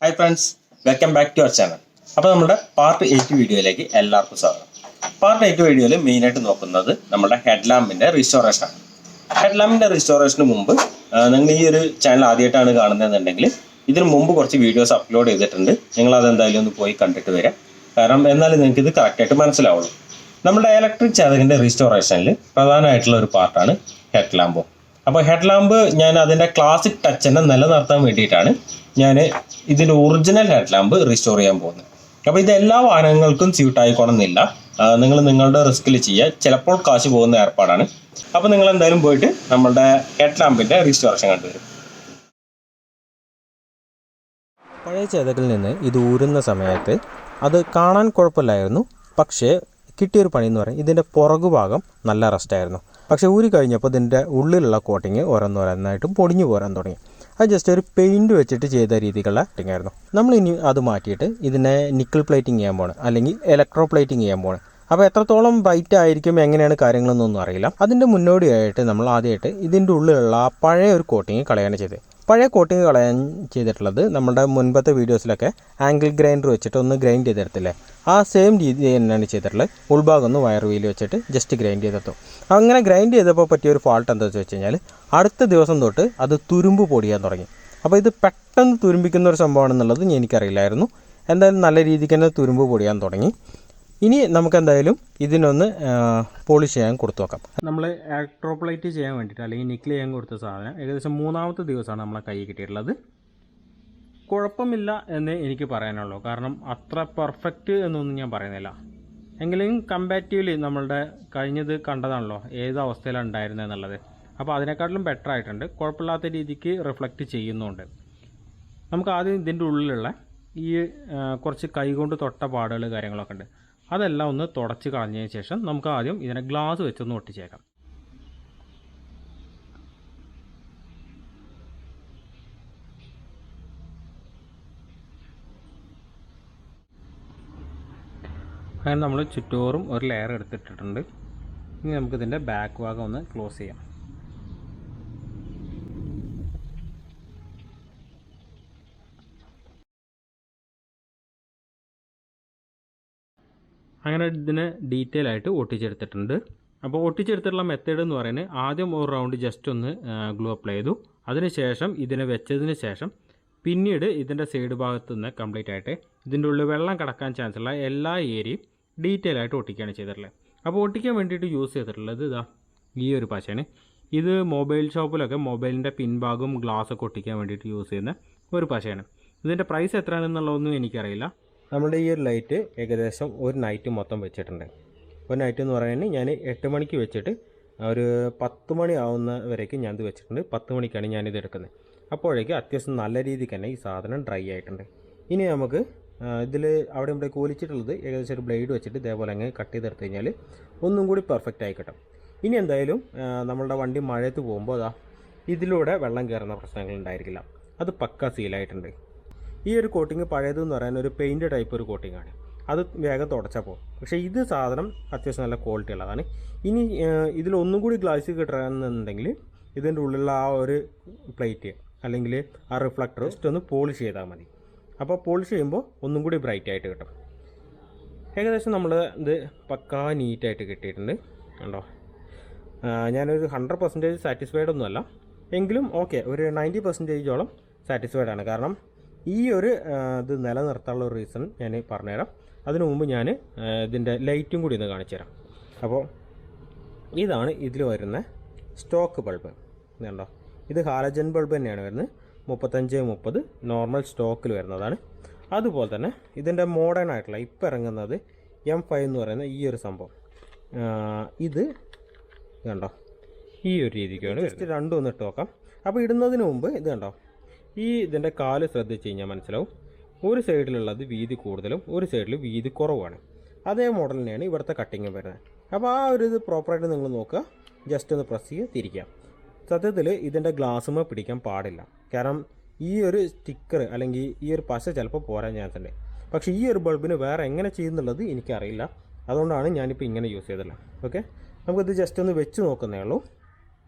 Hi friends, welcome back to our channel. അപ്പോൾ നമ്മുടെ part 8 വീഡിയോയിലേക്ക് എല്ലാവർക്കും സ്വാഗതം. പാർട്ട് 8 വീഡിയോയിൽ മെയിൻ ആയിട്ട് നോക്കുന്നത് നമ്മുടെ ഹെഡ്ലാമ്പിന്റെ റിസ്റ്റോറേഷൻ ആണ്. ഹെഡ്ലാമ്പിന്റെ റിസ്റ്റോറേഷന് മുമ്പ് നിങ്ങൾ ഈ ഒരു ചാനൽ ആദ്യമായിട്ടാണ് കാണുന്നതെന്നുണ്ടെങ്കിൽ ഇതിനു മുമ്പ് കുറച്ച് വീഡിയോസ് അപ്ലോഡ് ചെയ്തിട്ടുണ്ട്. നിങ്ങൾ അതെന്തായാലും ഒന്ന് പോയി കണ്ടിട്ട് വരാം. കാരണം എന്നാലും നിങ്ങൾക്ക് ഇത് കറക്റ്റായിട്ട് മനസ്സിലാവുള്ളൂ. നമ്മുടെ ഇലക്ട്രിക് ചേതകിന്റെ റിസ്റ്റോറേഷനിൽ പ്രധാനമായിട്ടുള്ള ഒരു പാർട്ടാണ് ഹെഡ്ലാമ്പ്. അപ്പോൾ ഹെഡ്ലാമ്പ് ഞാൻ അതിൻ്റെ ക്ലാസിക് ടച്ചിനെ നിലനിർത്താൻ വേണ്ടിയിട്ടാണ് ഞാൻ ഇതിൻ്റെ ഒറിജിനൽ ഹെഡ്ലാമ്പ് റിസ്റ്റോർ ചെയ്യാൻ പോകുന്നത്. അപ്പോൾ ഇത് എല്ലാ വാഹനങ്ങൾക്കും സ്യൂട്ട് ആയിക്കോണമെന്നില്ല. നിങ്ങൾ നിങ്ങളുടെ റിസ്കിൽ ചെയ്യുക. ചിലപ്പോൾ കാശ് പോകുന്ന ഏർപ്പാടാണ്. അപ്പോൾ നിങ്ങൾ എന്തായാലും പോയിട്ട് നമ്മളുടെ ഹെഡ്ലാമ്പിൻ്റെ റിസ്റ്റോറേഷൻ കണ്ടുവരും. പഴയ ചേതകിൽ നിന്ന് ഇത് ഊരുന്ന സമയത്ത് അത് കാണാൻ കുഴപ്പമില്ലായിരുന്നു. പക്ഷേ കിട്ടിയൊരു പണി എന്ന് പറയും, ഇതിൻ്റെ പുറകുഭാഗം നല്ല റെസ്റ്റായിരുന്നു. പക്ഷേ ഊരി കഴിഞ്ഞപ്പോൾ ഇതിൻ്റെ ഉള്ളിലുള്ള കോട്ടിങ് ഓരോന്നോരോന്നായിട്ട് പൊടിഞ്ഞു പോരാൻ തുടങ്ങി. അത് ജസ്റ്റ് ഒരു പെയിൻറ്റ് വെച്ചിട്ട് ചെയ്ത രീതിക്കുള്ള കോട്ടിങ് ആയിരുന്നു. നമ്മളിനി അത് മാറ്റിയിട്ട് ഇതിനെ നിക്കിൾ പ്ലേറ്റിംഗ് ചെയ്യാൻ പോകണം, അല്ലെങ്കിൽ ഇലക്ട്രോ പ്ലേറ്റിംഗ് ചെയ്യാൻ പോകണം. അപ്പോൾ എത്രത്തോളം ബ്രൈറ്റ് ആയിരിക്കും, എങ്ങനെയാണ് കാര്യങ്ങളൊന്നും അറിയില്ല. അതിൻ്റെ മുന്നോടിയായിട്ട് നമ്മൾ ആദ്യമായിട്ട് ഇതിൻ്റെ ഉള്ളിലുള്ള പഴയ ഒരു കോട്ടിങ് കളയാണ് ചെയ്തത്. പഴയ കോട്ടിങ് കളയാൻ ചെയ്തിട്ടുള്ളത് നമ്മുടെ മുൻപത്തെ വീഡിയോസിലൊക്കെ ആംഗിൾ ഗ്രൈൻഡർ വെച്ചിട്ട് ഒന്ന് ഗ്രൈൻഡ് ചെയ്തെടുത്തില്ലേ, ആ സെയിം രീതി തന്നെയാണ് ചെയ്തിട്ടുള്ളത്. ഉൾഭാഗം ഒന്ന് വയർ വീൽ വെച്ചിട്ട് ജസ്റ്റ് ഗ്രൈൻഡ് ചെയ്തെടുത്തു. അങ്ങനെ ഗ്രൈൻഡ് ചെയ്തപ്പോൾ പറ്റിയൊരു ഫാൾട്ട് എന്താണെന്ന് വെച്ച് കഴിഞ്ഞാൽ അടുത്ത ദിവസം തൊട്ട് അത് തുരുമ്പ് പൊടിയാൻ തുടങ്ങി. അപ്പോൾ ഇത് പെട്ടെന്ന് തുരുമ്പിക്കുന്ന ഒരു സംഭവമാണെന്നുള്ളത് എനിക്കറിയില്ലായിരുന്നു. എന്തായാലും നല്ല രീതിക്ക് തന്നെ തുരുമ്പ് പൊടിയാൻ തുടങ്ങി. ഇനി നമുക്ക് എന്തായാലും ഇതിനൊന്ന് പോളിഷ് ചെയ്യാൻ കൊടുത്തു നോക്കാം. നമ്മൾ ഇലക്ട്രോപ്ലേറ്റ് ചെയ്യാൻ വേണ്ടിയിട്ട് അല്ലെങ്കിൽ നിക്കിൾ ചെയ്യാൻ കൊടുത്ത സാധനം ഏകദേശം 3ാമത്തെ ദിവസമാണ് നമ്മളെ കയ്യിൽ കിട്ടിയിട്ടുള്ളത്. കുഴപ്പമില്ല എന്ന് എനിക്ക് പറയാനുള്ളൂ. കാരണം അത്ര പെർഫെക്റ്റ് എന്നൊന്നും ഞാൻ പറയുന്നില്ല. എങ്കിലും കമ്പാരിറ്റീവ്ലി നമ്മളുടെ കഴിഞ്ഞത് കണ്ടതാണല്ലോ ഏത് അവസ്ഥയിലാണ് ഉണ്ടായിരുന്നത് എന്നുള്ളത്. അപ്പോൾ അതിനെക്കാട്ടിലും ബെറ്റർ ആയിട്ടുണ്ട്. കുഴപ്പമില്ലാത്ത രീതിക്ക് റിഫ്ലക്റ്റ് ചെയ്യുന്നുണ്ട്. നമുക്ക് ആദ്യം ഇതിൻ്റെ ഉള്ളിലുള്ള ഈ കുറച്ച് കൈകൊണ്ട് തൊട്ട പാടുകൾ കാര്യങ്ങളൊക്കെ ഉണ്ട്, അതെല്ലാം ഒന്ന് തുടച്ച് കളഞ്ഞതിന് ശേഷം നമുക്ക് ആദ്യം ഇതിനെ ഗ്ലാസ് വെച്ചൊന്ന് ഒട്ടിച്ചേക്കാം. അങ്ങനെ നമ്മൾ ചുറ്റോറും ഒരു ലെയർ എടുത്തിട്ടിട്ടുണ്ട്. ഇനി നമുക്കിതിൻ്റെ ബാക്ക് ഭാഗം ഒന്ന് ക്ലോസ് ചെയ്യാം. അങ്ങനെ ഇതിനെ ഡീറ്റെയിൽ ആയിട്ട് ഒട്ടിച്ചെടുത്തിട്ടുണ്ട്. അപ്പോൾ ഒട്ടിച്ചെടുത്തിട്ടുള്ള മെത്തേഡ് എന്ന് പറയുന്നത് ആദ്യം ഒരു റൗണ്ട് ജസ്റ്റ് ഒന്ന് ഗ്ലൂ അപ്ലൈ ചെയ്തു. അതിനുശേഷം ഇതിനെ വെച്ചതിന് ശേഷം പിന്നീട് ഇതിൻ്റെ സൈഡ് ഭാഗത്ത് നിന്ന് കംപ്ലീറ്റ് ആയിട്ട് ഇതിൻ്റെ ഉള്ളിൽ വെള്ളം കടക്കാൻ ചാൻസ് ഉള്ള എല്ലാ ഏരിയയും ഡീറ്റെയിൽ ആയിട്ട് ഒട്ടിക്കുകയാണ് ചെയ്തിട്ടുള്ളത്. അപ്പോൾ ഒട്ടിക്കാൻ വേണ്ടിയിട്ട് യൂസ് ചെയ്തിട്ടുള്ളത് ഇതാ ഈ ഒരു പശയാണ്. ഇത് മൊബൈൽ ഷോപ്പിലൊക്കെ മൊബൈലിൻ്റെ പിൻഭാഗവും ഗ്ലാസ്സൊക്കെ ഒട്ടിക്കാൻ വേണ്ടിയിട്ട് യൂസ് ചെയ്യുന്ന ഒരു പശയാണ്. ഇതിൻ്റെ പ്രൈസ് എത്രയാണെന്നുള്ളതൊന്നും എനിക്കറിയില്ല. നമ്മുടെ ഈ ഒരു ലൈറ്റ് ഏകദേശം ഒരു നൈറ്റ് മൊത്തം വെച്ചിട്ടുണ്ട്. ഒരു നൈറ്റ് എന്ന് പറയുന്നത് ഞാൻ 8 മണിക്ക് വെച്ചിട്ട് ഒരു 10 മണി ആവുന്ന വരേക്കും ഞാനിത് വെച്ചിട്ടുണ്ട്. 10 മണിക്കാണ് ഞാനിത് എടുക്കുന്നത്. അപ്പോഴേക്കും അത്യാവശ്യം നല്ല രീതിക്ക് തന്നെ ഈ സാധനം ഡ്രൈ ആയിട്ടുണ്ട്. ഇനി നമുക്ക് ഇതിൽ അവിടെ ഇവിടെ കോലിച്ചിട്ടുള്ളത് ഏകദേശം ഒരു ബ്ലേഡ് വെച്ചിട്ട് ഇതേപോലെ അങ്ങ് കട്ട് ചെയ്തെടുത്ത് കഴിഞ്ഞാൽ ഒന്നും കൂടി പെർഫെക്റ്റ് ആയി കിട്ടും. ഇനി എന്തായാലും നമ്മളുടെ വണ്ടി മഴയത്ത് പോകുമ്പോൾ ഇതിലൂടെ വെള്ളം കയറുന്ന പ്രശ്നങ്ങൾ ഉണ്ടായിരിക്കില്ല. അത് പക്ക സീലായിട്ടുണ്ട്. ഈ ഒരു കോട്ടിങ് പഴയതെന്ന് പറയാൻ ഒരു പെയിൻറ്റ് ടൈപ്പ് ഒരു കോട്ടിങ്ങാണ്. അത് വേഗം തുടച്ചാൽ പോകും. പക്ഷേ ഇത് സാധനം അത്യാവശ്യം നല്ല ക്വാളിറ്റി ഉള്ളതാണ്. ഇനി ഇതിലൊന്നും കൂടി ഗ്ലാസ് കിട്ടണമെന്നുണ്ടെങ്കിൽ ഇതിൻ്റെ ഉള്ളിലുള്ള ആ ഒരു പ്ലേറ്റ് അല്ലെങ്കിൽ ആ റിഫ്ലക്ടർ ജസ്റ്റ് ഒന്ന് പോളിഷ് ചെയ്താൽ മതി. അപ്പോൾ പോളിഷ് ചെയ്യുമ്പോൾ ഒന്നും കൂടി ബ്രൈറ്റ് ആയിട്ട് കിട്ടും. ഏകദേശം നമ്മൾ ഇത് പക്കാ നീറ്റായിട്ട് കിട്ടിയിട്ടുണ്ട്. കണ്ടോ, ഞാനൊരു 100% സാറ്റിസ്ഫൈഡ് ഒന്നുമല്ല, എങ്കിലും ഓക്കെ ഒരു 90%ഓളം സാറ്റിസ്ഫൈഡ് ആണ്. കാരണം ഈ ഒരു ഇത് നിലനിർത്താനുള്ള ഒരു റീസൺ ഞാൻ പറഞ്ഞുതരാം. അതിനു മുമ്പ് ഞാൻ ഇതിൻ്റെ ലൈറ്റും കൂടി ഒന്ന് കാണിച്ചു തരാം. അപ്പോൾ ഇതാണ് ഇതിൽ വരുന്ന സ്റ്റോക്ക് ബൾബ്. ഇതുണ്ടോ, ഇത് ഹാലജൻ ബൾബ് തന്നെയാണ് വരുന്നത്. 3530 നോർമൽ സ്റ്റോക്കിൽ വരുന്നതാണ്. അതുപോലെ തന്നെ ഇതിൻ്റെ മോഡേൺ ആയിട്ടുള്ള ഇപ്പോൾ ഇറങ്ങുന്നത് M5 എന്ന് പറയുന്ന ഈ ഒരു സംഭവം. ഇത് കണ്ടോ ഈ ഒരു രീതിക്കാണ് ജസ്റ്റ് രണ്ടും ഒന്ന് ഇട്ട് നോക്കാം. അപ്പോൾ ഇടുന്നതിന് മുമ്പ് ഇത് കണ്ടോ, ഈ ഇതിൻ്റെ കാല് ശ്രദ്ധിച്ച് കഴിഞ്ഞാൽ മനസ്സിലാവും. ഒരു സൈഡിലുള്ളത് വീതി കൂടുതലും ഒരു സൈഡിൽ വീതി കുറവാണ്. അതേ മോഡൽ തന്നെയാണ് ഇവിടുത്തെ കട്ടിങ്ങും വരുന്നത്. അപ്പോൾ ആ ഒരു ഇത് പ്രോപ്പറായിട്ട് നിങ്ങൾ നോക്കുക. ജസ്റ്റ് ഒന്ന് പ്രസ് ചെയ്യുക, തിരിക്കുക. സത്യത്തിൽ ഇതിൻ്റെ ഗ്ലാസ്സുമേ പിടിക്കാൻ പാടില്ല. കാരണം ഈ ഒരു സ്റ്റിക്കർ അല്ലെങ്കിൽ ഈ ഒരു പശ ചിലപ്പോൾ പോരാൻ ചാൻസ് ഉണ്ട്. പക്ഷേ ഈ ഒരു ബൾബിന് വേറെ എങ്ങനെ ചെയ്യുന്നുള്ളത് എനിക്കറിയില്ല. അതുകൊണ്ടാണ് ഞാനിപ്പോൾ ഇങ്ങനെ യൂസ് ചെയ്തിട്ടുള്ളത്. ഓക്കെ, നമുക്കിത് ജസ്റ്റ് ഒന്ന് വെച്ച് നോക്കുന്നേ ഉള്ളൂ.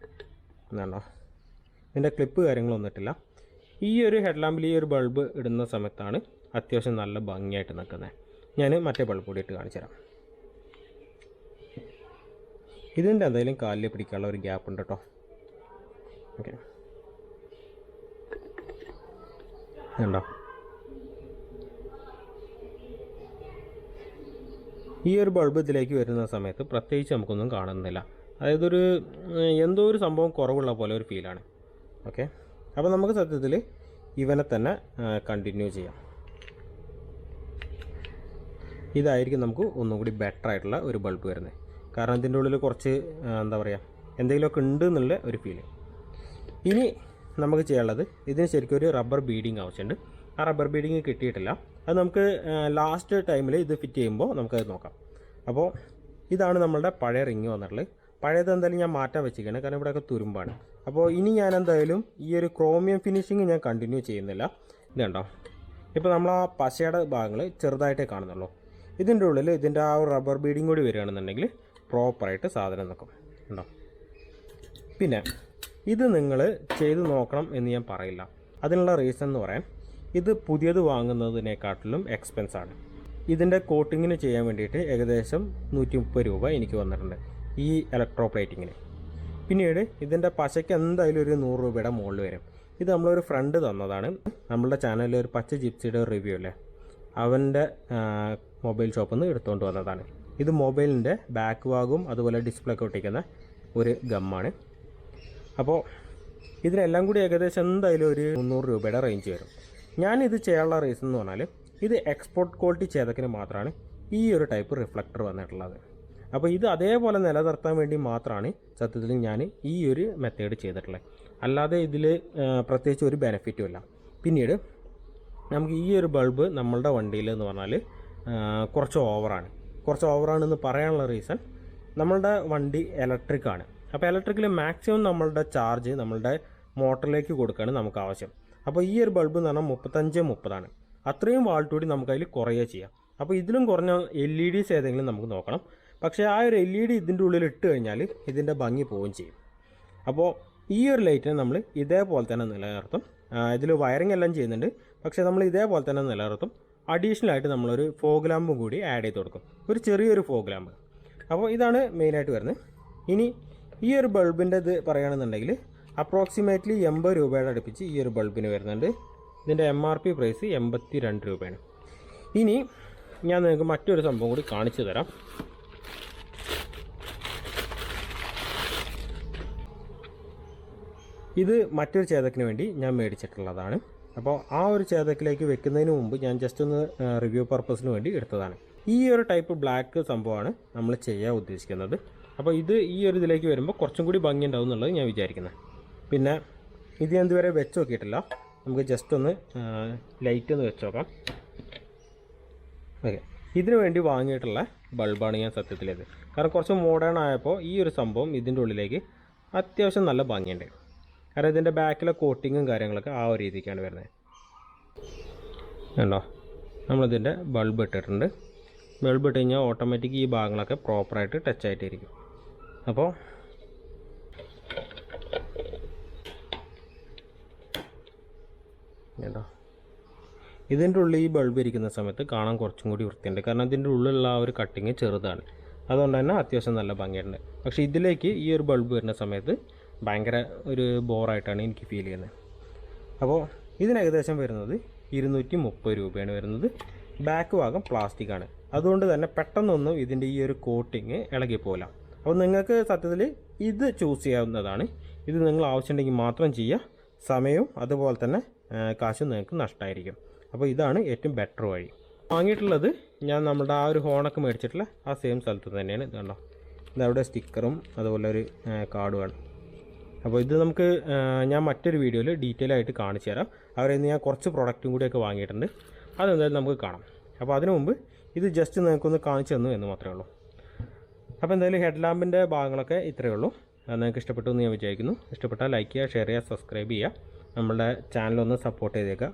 എന്നാണോ, ഇതിൻ്റെ ക്ലിപ്പ് കാര്യങ്ങളൊന്നും ഇട്ടില്ല. ഈ ഒരു ഹെഡ് ലാമ്പിൽ ഈ ഒരു ബൾബ് ഇടുന്ന സമയത്താണ് അത്യാവശ്യം നല്ല ഭംഗിയായിട്ട് നിൽക്കുന്നത്. ഞാൻ മറ്റേ ബൾബ് കൂടി ഇട്ട് കാണിച്ചു തരാം. ഇതിൻ്റെ എന്തായാലും കാലിൽ പിടിക്കാനുള്ള ഒരു ഗ്യാപ്പ് ഉണ്ട് കേട്ടോ. ഓക്കെ, ഉണ്ടോ? ഈ ഒരു ബൾബ് ഇതിലേക്ക് വരുന്ന സമയത്ത് പ്രത്യേകിച്ച് നമുക്കൊന്നും കാണുന്നില്ല. അതായത് എന്തോ ഒരു സംഭവം കുറവുള്ള പോലെ ഒരു ഫീലാണ്. ഓക്കെ, അപ്പോൾ നമുക്ക് സത്യത്തിൽ ഇവനെ തന്നെ കണ്ടിന്യൂ ചെയ്യാം. ഇതായിരിക്കും നമുക്ക് ഒന്നും കൂടി ബെറ്റർ ആയിട്ടുള്ള ഒരു ബൾബ് വരുന്നത്. കാരണം ഇതിൻ്റെ ഉള്ളിൽ കുറച്ച് എന്താ പറയുക, എന്തെങ്കിലുമൊക്കെ ഉണ്ട് എന്നുള്ള ഒരു ഫീല്. ഇനി നമുക്ക് ചെയ്യാനുള്ളത്, ഇതിന് ശരിക്കും ഒരു റബ്ബർ ബീഡിങ് ആവശ്യമുണ്ട്. ആ റബ്ബർ ബീഡിങ് കിട്ടിയിട്ടില്ല. അത് നമുക്ക് ലാസ്റ്റ് ടൈമിൽ ഇത് ഫിറ്റ് ചെയ്യുമ്പോൾ നമുക്കത് നോക്കാം. അപ്പോൾ ഇതാണ് നമ്മളുടെ പഴയ റിങ് വന്നിട്ടുള്ളത്. പഴയത് എന്തായാലും ഞാൻ മാറ്റാൻ വെച്ചിരിക്കുകയാണ്, കാരണം ഇവിടെയൊക്കെ തുരുമ്പാണ്. അപ്പോൾ ഇനി ഞാൻ എന്തായാലും ഈ ഒരു ക്രോമിയം ഫിനിഷിങ് ഞാൻ കണ്ടിന്യൂ ചെയ്യുന്നില്ല. ഇത് കണ്ടോ, ഇപ്പോൾ നമ്മൾ ആ പശയുടെ ഭാഗങ്ങൾ ചെറുതായിട്ടേ കാണുന്നുള്ളൂ. ഇതിൻ്റെ ഉള്ളിൽ ഇതിൻ്റെ ആ റബ്ബർ ബീഡിങ് കൂടി വരികയാണെന്നുണ്ടെങ്കിൽ പ്രോപ്പറായിട്ട് സാധനം നിൽക്കും. ഉണ്ടോ? പിന്നെ ഇത് നിങ്ങൾ ചെയ്ത് നോക്കണം എന്ന് ഞാൻ പറയില്ല. അതിനുള്ള റീസൺ എന്ന് പറയാൻ, ഇത് പുതിയത് വാങ്ങുന്നതിനെക്കാട്ടിലും എക്സ്പെൻസാണ്. ഇതിൻ്റെ കോട്ടിങ്ങിന് ചെയ്യാൻ വേണ്ടിയിട്ട് ഏകദേശം 130 രൂപ എനിക്ക് വന്നിട്ടുണ്ട് ഈ ഇലക്ട്രോ പ്ലേറ്റിങ്ങിന്. പിന്നീട് ഇതിൻ്റെ പശയ്ക്ക് എന്തായാലും ഒരു 100 രൂപയുടെ മുകളിൽ വരും. ഇത് നമ്മളൊരു ഫ്രണ്ട് തന്നതാണ്. നമ്മളുടെ ചാനലിൽ ഒരു പച്ച ജിപ്സിയുടെ റിവ്യൂ അല്ലേ, അവൻ്റെ മൊബൈൽ ഷോപ്പിൽ നിന്ന് എടുത്തുകൊണ്ട് വന്നതാണ്. ഇത് മൊബൈലിൻ്റെ ബാക്ക് ഭാഗവും അതുപോലെ ഡിസ്പ്ലേ ഒക്കെ ഒട്ടിക്കുന്ന ഒരു ഗമ്മാണ്. അപ്പോൾ ഇതിനെല്ലാം കൂടി ഏകദേശം എന്തായാലും ഒരു 300 രൂപയുടെ റേഞ്ച് വരും. ഞാനിത് ചെയ്യാനുള്ള റീസൺ എന്ന് പറഞ്ഞാൽ, ഇത് എക്സ്പോർട്ട് ക്വാളിറ്റി ചേതക്കിന് മാത്രമാണ് ഈ ഒരു ടൈപ്പ് റിഫ്ലക്ടർ വന്നിട്ടുള്ളത്. അപ്പോൾ ഇത് അതേപോലെ നിലനിർത്താൻ വേണ്ടി മാത്രമാണ് സത്യത്തിൽ ഞാൻ ഈ ഒരു മെത്തേഡ് ചെയ്തിട്ടുള്ളത്. അല്ലാതെ ഇതിൽ പ്രത്യേകിച്ച് ഒരു ബെനിഫിറ്റും ഇല്ല. പിന്നീട് നമുക്ക് ഈ ഒരു ബൾബ് നമ്മളുടെ വണ്ടിയിൽ എന്ന് പറഞ്ഞാൽ കുറച്ച് ഓവറാണെന്ന് പറയാനുള്ള റീസൺ, നമ്മളുടെ വണ്ടി ഇലക്ട്രിക്കാണ്. അപ്പോൾ ഇലക്ട്രിക്കിൽ മാക്സിമം നമ്മളുടെ ചാർജ് നമ്മളുടെ മോട്ടറിലേക്ക് കൊടുക്കുകയാണ് നമുക്ക് ആവശ്യം. അപ്പോൾ ഈ ഒരു ബൾബ് എന്ന് പറഞ്ഞാൽ 35-30 അത്രയും വാൾട്ട് കൂടി നമുക്കതിൽ കുറയുക ചെയ്യാം. അപ്പോൾ ഇതിലും കുറഞ്ഞ LEDs ഏതെങ്കിലും നമുക്ക് നോക്കണം. പക്ഷേ ആ ഒരു LED ഇതിൻ്റെ ഉള്ളിൽ ഇട്ട് കഴിഞ്ഞാൽ ഇതിൻ്റെ ഭംഗി പോവുകയും ചെയ്യും. അപ്പോൾ ഈ ഒരു ലൈറ്റിനെ നമ്മൾ ഇതേപോലെ തന്നെ നിലനിർത്തും. ഇതിൽ വയറിംഗ് എല്ലാം ചെയ്യുന്നുണ്ട്, പക്ഷേ നമ്മൾ ഇതേപോലെ തന്നെ നിലനിർത്തും. അഡീഷണലായിട്ട് നമ്മളൊരു ഫോഗ് ലാമ്പും കൂടി ആഡ് ചെയ്ത് കൊടുക്കും, ഒരു ചെറിയൊരു ഫോഗ് ലാമ്പ്. അപ്പോൾ ഇതാണ് മെയിനായിട്ട് വരുന്നത്. ഇനി ഈ ഒരു ബൾബിൻ്റെ ഇത് പറയുകയാണെന്നുണ്ടെങ്കിൽ അപ്രോക്സിമേറ്റ്ലി 80 രൂപയുടെ അടുപ്പിച്ച് ഈ ഒരു ബൾബിന് വരുന്നുണ്ട്. ഇതിൻ്റെ MRP പ്രൈസ് 82 രൂപയാണ്. ഇനി ഞാൻ നിങ്ങൾക്ക് മറ്റൊരു സംഭവം കൂടി കാണിച്ചു തരാം. ഇത് മറ്റൊരു ചേതക്കിന് വേണ്ടി ഞാൻ മേടിച്ചിട്ടുള്ളതാണ്. അപ്പോൾ ആ ഒരു ചേതക്കിലേക്ക് വെക്കുന്നതിന് മുമ്പ് ഞാൻ ജസ്റ്റ് ഒന്ന് റിവ്യൂ പർപ്പസിന് വേണ്ടി എടുത്തതാണ്. ഈ ഒരു ടൈപ്പ് ബ്ലാക്ക് സംഭവമാണ് നമ്മൾ ചെയ്യാൻ ഉദ്ദേശിക്കുന്നത്. അപ്പോൾ ഇത് ഈ ഒരു ഇതിലേക്ക് വരുമ്പോൾ കുറച്ചും കൂടി ഭംഗി ഉണ്ടാവും എന്നുള്ളത് ഞാൻ വിചാരിക്കുന്നത്. പിന്നെ ഇത് ഞാൻ ഇതുവരെ വെച്ച് നോക്കിയിട്ടില്ല. നമുക്ക് ജസ്റ്റ് ഒന്ന് ലൈറ്റ് ഒന്ന് വെച്ച് നോക്കാം. ഓക്കെ, ഇതിനു വേണ്ടി വാങ്ങിയിട്ടുള്ള ബൾബാണ് ഞാൻ സത്യത്തിലേത്. കാരണം കുറച്ച് മോഡേൺ ആയപ്പോൾ ഈ ഒരു സംഭവം ഇതിൻ്റെ ഉള്ളിലേക്ക് അത്യാവശ്യം നല്ല ഭംഗിയുണ്ട്. കാരണം ഇതിൻ്റെ ബാക്കിലെ കോട്ടിങ്ങും കാര്യങ്ങളൊക്കെ ആ ഒരു രീതിക്കാണ് വരുന്നത്. കണ്ടോ, നമ്മളിതിൻ്റെ ബൾബ് ഇട്ടിട്ടുണ്ട്. ബൾബ് ഇട്ട് കഴിഞ്ഞാൽ ഓട്ടോമാറ്റിക് ഈ ഭാഗങ്ങളൊക്കെ പ്രോപ്പറായിട്ട് ടച്ച് ആയിട്ടിരിക്കും. അപ്പോൾ കേട്ടോ, ഇതിൻ്റെ ഉള്ളിൽ ഈ ബൾബ് ഇരിക്കുന്ന സമയത്ത് കാണാൻ കുറച്ചും കൂടി വൃത്തിയുണ്ട്. കാരണം ഇതിൻ്റെ ഉള്ളിലുള്ള ആ ഒരു കട്ടിങ് ചെറുതാണ്, അതുകൊണ്ട് തന്നെ അത്യാവശ്യം നല്ല ഭംഗിയുണ്ട്. പക്ഷേ ഇതിലേക്ക് ഈ ഒരു ബൾബ് വരുന്ന സമയത്ത് ഭയങ്കര ഒരു ബോറായിട്ടാണ് എനിക്ക് ഫീൽ ചെയ്യുന്നത്. അപ്പോൾ ഇതിന് ഏകദേശം വരുന്നത് 230 രൂപയാണ് വരുന്നത്. ബാക്ക് ഭാഗം പ്ലാസ്റ്റിക് ആണ്, അതുകൊണ്ട് തന്നെ പെട്ടെന്നൊന്നും ഇതിൻ്റെ ഈ ഒരു കോട്ടിങ് ഇളകിപ്പോകില്ല. അപ്പോൾ നിങ്ങൾക്ക് സത്യത്തിൽ ഇത് ചൂസ് ചെയ്യാവുന്നതാണ്. ഇത് നിങ്ങൾ ആവശ്യമുണ്ടെങ്കിൽ മാത്രം ചെയ്യുക. സമയവും അതുപോലെ തന്നെ കാശും നിങ്ങൾക്ക് നഷ്ടമായിരിക്കും. അപ്പോൾ ഇതാണ് ഏറ്റവും ബെറ്റർ വഴി. വാങ്ങിയിട്ടുള്ളത് ഞാൻ നമ്മുടെ ആ ഒരു ഹോണൊക്കെ മേടിച്ചിട്ടുള്ള ആ സെയിം സ്ഥലത്ത് തന്നെയാണ്. ഇത് കണ്ടോ, ഇതവിടെ സ്റ്റിക്കറും അതുപോലെ ഒരു കാർഡുമാണ്. അപ്പോൾ ഇത് നമുക്ക് ഞാൻ മറ്റൊരു വീഡിയോയിൽ ഡീറ്റെയിൽ ആയിട്ട് കാണിച്ചു തരാം. അവരിൽ നിന്ന് ഞാൻ കുറച്ച് പ്രൊഡക്റ്റും കൂടിയൊക്കെ വാങ്ങിയിട്ടുണ്ട്, അതെന്തായാലും നമുക്ക് കാണാം. അപ്പോൾ അതിനു മുമ്പ് ഇത് ജസ്റ്റ് നിങ്ങൾക്കൊന്ന് കാണിച്ചു തന്നു എന്ന് മാത്രമേ ഉള്ളൂ. അപ്പോൾ എന്തായാലും ഹെഡ് ലാമ്പിൻ്റെ ഭാഗങ്ങളൊക്കെ ഇത്രയേ ഉള്ളൂ. നിങ്ങൾക്ക് ഇഷ്ടപ്പെട്ടു എന്ന് ഞാൻ വിചാരിക്കുന്നു. ഇഷ്ടപ്പെട്ടാൽ ലൈക്ക് ചെയ്യുക, ഷെയർ ചെയ്യുക, സബ്സ്ക്രൈബ് ചെയ്യുക. നമ്മളുടെ ചാനലൊന്ന് സപ്പോർട്ട് ചെയ്തേക്കുക.